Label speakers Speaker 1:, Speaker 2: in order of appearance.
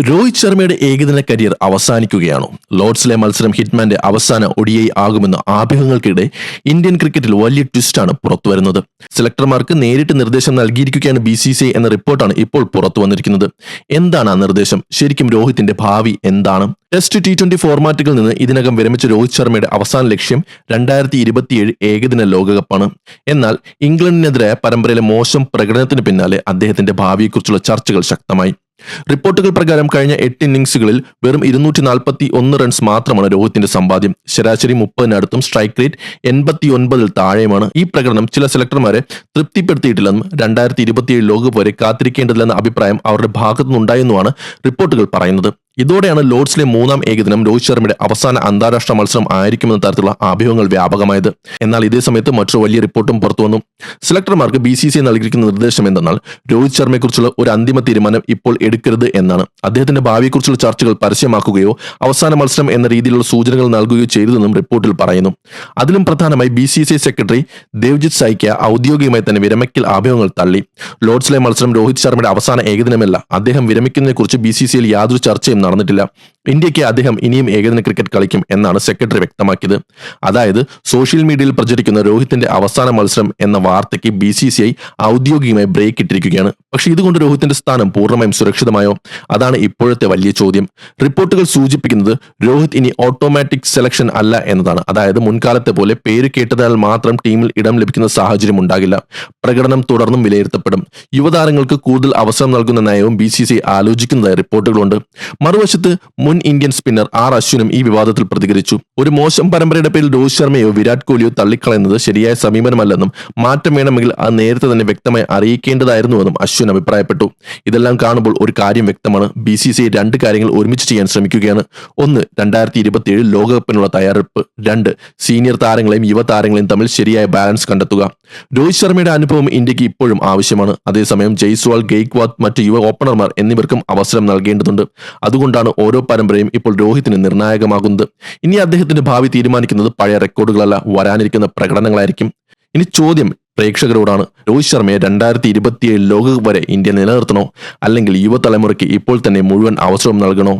Speaker 1: രോഹിത് ശർമ്മയുടെ ഏകദിന കരിയർ അവസാനിക്കുകയാണോ? ലോർഡ്സിലെ മത്സരം ഹിറ്റ്മാന്റെ അവസാന ഒഡിഐ ആകുമെന്ന ആഭ്യൂഹങ്ങൾക്കിടെ ഇന്ത്യൻ ക്രിക്കറ്റിൽ വലിയ ട്വിസ്റ്റാണ് പുറത്തുവരുന്നത്. സെലക്ടർമാർക്ക് നേരിട്ട് നിർദ്ദേശം നൽകിയിരിക്കുകയാണ് BCCI എന്ന റിപ്പോർട്ടാണ് ഇപ്പോൾ പുറത്തു വന്നിരിക്കുന്നത്. എന്താണ് ആ നിർദ്ദേശം? ശരിക്കും രോഹിത്തിന്റെ ഭാവി എന്താണ്? ടെസ്റ്റ് T20 ഫോർമാറ്റുകളിൽ നിന്ന് ഇതിനകം വിരമിച്ച രോഹിത് ശർമ്മയുടെ അവസാന ലക്ഷ്യം 2027 ഏകദിന ലോകകപ്പാണ്. എന്നാൽ ഇംഗ്ലണ്ടിനെതിരായ പരമ്പരയിലെ മോശം പ്രകടനത്തിന് പിന്നാലെ അദ്ദേഹത്തിന്റെ ഭാവിയെക്കുറിച്ചുള്ള ചർച്ചകൾ ശക്തമായി. റിപ്പോർട്ടുകൾ പ്രകാരം കഴിഞ്ഞ 8 ഇന്നിംഗ്സുകളിൽ വെറും 241 റൺസ് മാത്രമാണ് രോഹിത്തിന്റെ സമ്പാദ്യം. ശരാശരി 30-നടുത്തും സ്ട്രൈക്ക് റേറ്റ് 89-ൽ താഴെയുമാണ്. ഈ പ്രകടനം ചില സെലക്ടർമാരെ തൃപ്തിപ്പെടുത്തിയിട്ടില്ലെന്നും 2027 ലോകകപ്പ് വരെ കാത്തിരിക്കേണ്ടതില്ലെന്ന അഭിപ്രായം അവരുടെ ഭാഗത്തുനിന്നുണ്ടായെന്നുമാണ് റിപ്പോർട്ടുകൾ പറയുന്നത്. ഇതോടെയാണ് ലോർഡ്സിലെ മൂന്നാം ഏകദിനം രോഹിത് ശർമ്മയുടെ അവസാന അന്താരാഷ്ട്ര മത്സരം ആയിരിക്കുമെന്ന തരത്തിലുള്ള അഭ്യൂഹങ്ങൾ വ്യാപകമായത്. എന്നാൽ ഇതേ സമയത്ത് മറ്റൊരു വലിയ റിപ്പോർട്ടും പുറത്തുവന്നു. സെലക്ടർമാർക്ക് BCCI നൽകിയിരിക്കുന്ന നിർദ്ദേശം എന്തെന്നാൽ രോഹിത് ശർമ്മയെക്കുറിച്ചുള്ള ഒരു അന്തിമ തീരുമാനം ഇപ്പോൾ എടുക്കരുത് എന്നാണ്. അദ്ദേഹത്തിന്റെ ഭാവിയെക്കുറിച്ചുള്ള ചർച്ചകൾ പരസ്യമാക്കുകയോ അവസാന മത്സരം എന്ന രീതിയിലുള്ള സൂചനകൾ നൽകുകയോ ചെയ്തതെന്നും റിപ്പോർട്ടിൽ പറയുന്നു. അതിലും പ്രധാനമായി BCCI സെക്രട്ടറി ദേവ്ജിത്ത് സൈക്യ ഔദ്യോഗികമായി തന്നെ വിരമിക്കൽ അഭ്യൂഹങ്ങൾ തള്ളി. ലോർഡ്സിലെ മത്സരം രോഹിത് ശർമ്മയുടെ അവസാന ഏകദിനമല്ല. അദ്ദേഹം വിരമിക്കുന്നതിനെക്കുറിച്ച് BCCIയിൽ യാതൊരു ചർച്ചയും നടന്നിട്ടില്ല. ഇന്ത്യക്ക് അദ്ദേഹം ഇനിയും ഏകദിന ക്രിക്കറ്റ് കളിക്കും എന്നാണ് സെക്രട്ടറി വ്യക്തമാക്കിയത്. അതായത് സോഷ്യൽ മീഡിയയിൽ പ്രചരിക്കുന്ന രോഹിത്തിന്റെ അവസാന മത്സരം എന്ന വാർത്തയ്ക്ക് BCCI ഔദ്യോഗികമായി ബ്രേക്ക് ഇട്ടിരിക്കുകയാണ്. പക്ഷേ ഇതുകൊണ്ട് രോഹിത്തിന്റെ സ്ഥാനം പൂർണ്ണമായും സുരക്ഷിതമായോ? അതാണ് ഇപ്പോഴത്തെ വലിയ ചോദ്യം. റിപ്പോർട്ടുകൾ സൂചിപ്പിക്കുന്നത് രോഹിത് ഇനി ഓട്ടോമാറ്റിക് സെലക്ഷൻ അല്ല എന്നതാണ്. അതായത് മുൻകാലത്തെ പോലെ പേര് കേട്ടതിനാൽ മാത്രം ടീമിൽ ഇടം ലഭിക്കുന്ന സാഹചര്യം ഉണ്ടാകില്ല. പ്രകടനം തുടർന്നും വിലയിരുത്തപ്പെടും. യുവതാരങ്ങൾക്ക് കൂടുതൽ അവസരം നൽകുന്ന നയവും BCCI ആലോചിക്കുന്നതായി റിപ്പോർട്ടുകളുണ്ട്. മറുവശത്ത് മുൻ ഇന്ത്യൻ സ്പിന്നർ അശ്വിനും ഈ വിവാദത്തിൽ പ്രതികരിച്ചു. ഒരു മോശം പരമ്പരയുടെ പേരിൽ രോഹിത് ശർമ്മയോ വിരാട് കോഹ്ലിയോ തള്ളിക്കളയുന്നത് ശരിയായ സമീപനമല്ലെന്നും മാറ്റം വേണമെങ്കിൽ അത് നേരത്തെ തന്നെ വ്യക്തമായി അറിയിക്കേണ്ടതായിരുന്നുവെന്നും അശ്വിൻ അഭിപ്രായപ്പെട്ടു. ഇതെല്ലാം കാണുമ്പോൾ ഒരു കാര്യം വ്യക്തമാണ്. BCCI 2 കാര്യങ്ങൾ ഒരുമിച്ച് ചെയ്യാൻ ശ്രമിക്കുകയാണ്. 1. 2027 ലോകകപ്പിനുള്ള തയ്യാറെടുപ്പ്. 2. സീനിയർ താരങ്ങളെയും യുവതാരങ്ങളെയും തമ്മിൽ ശരിയായ ബാലൻസ് കണ്ടെത്തുക. രോഹിത് ശർമ്മയുടെ അനുഭവം ഇന്ത്യക്ക് ഇപ്പോഴും ആവശ്യമാണ്. അതേസമയം ജയ്സ്വാൾ, ഗെയ്ക്വാദ്, മറ്റ് യുവ ഓപ്പണർമാർ എന്നിവർക്കും അവസരം നൽകേണ്ടതുണ്ട്. അതുകൊണ്ടാണ് ഓരോ പരമ്പരയും ഇപ്പോൾ രോഹിത്തിന് നിർണായകമാകുന്നത്. ഇനി അദ്ദേഹത്തിന്റെ ഭാവി തീരുമാനിക്കുന്നത് പഴയ റെക്കോർഡുകളല്ല, വരാനിരിക്കുന്ന പ്രകടനങ്ങളായിരിക്കും. ഇനി ചോദ്യം പ്രേക്ഷകരോടാണ്. രോഹിത് ശർമ്മയെ 2027 ലോകകപ്പ് വരെ ഇന്ത്യ നിലനിർത്തണോ, അല്ലെങ്കിൽ യുവതലമുറയ്ക്ക് ഇപ്പോൾ തന്നെ മുഴുവൻ അവസരവും നൽകണോ?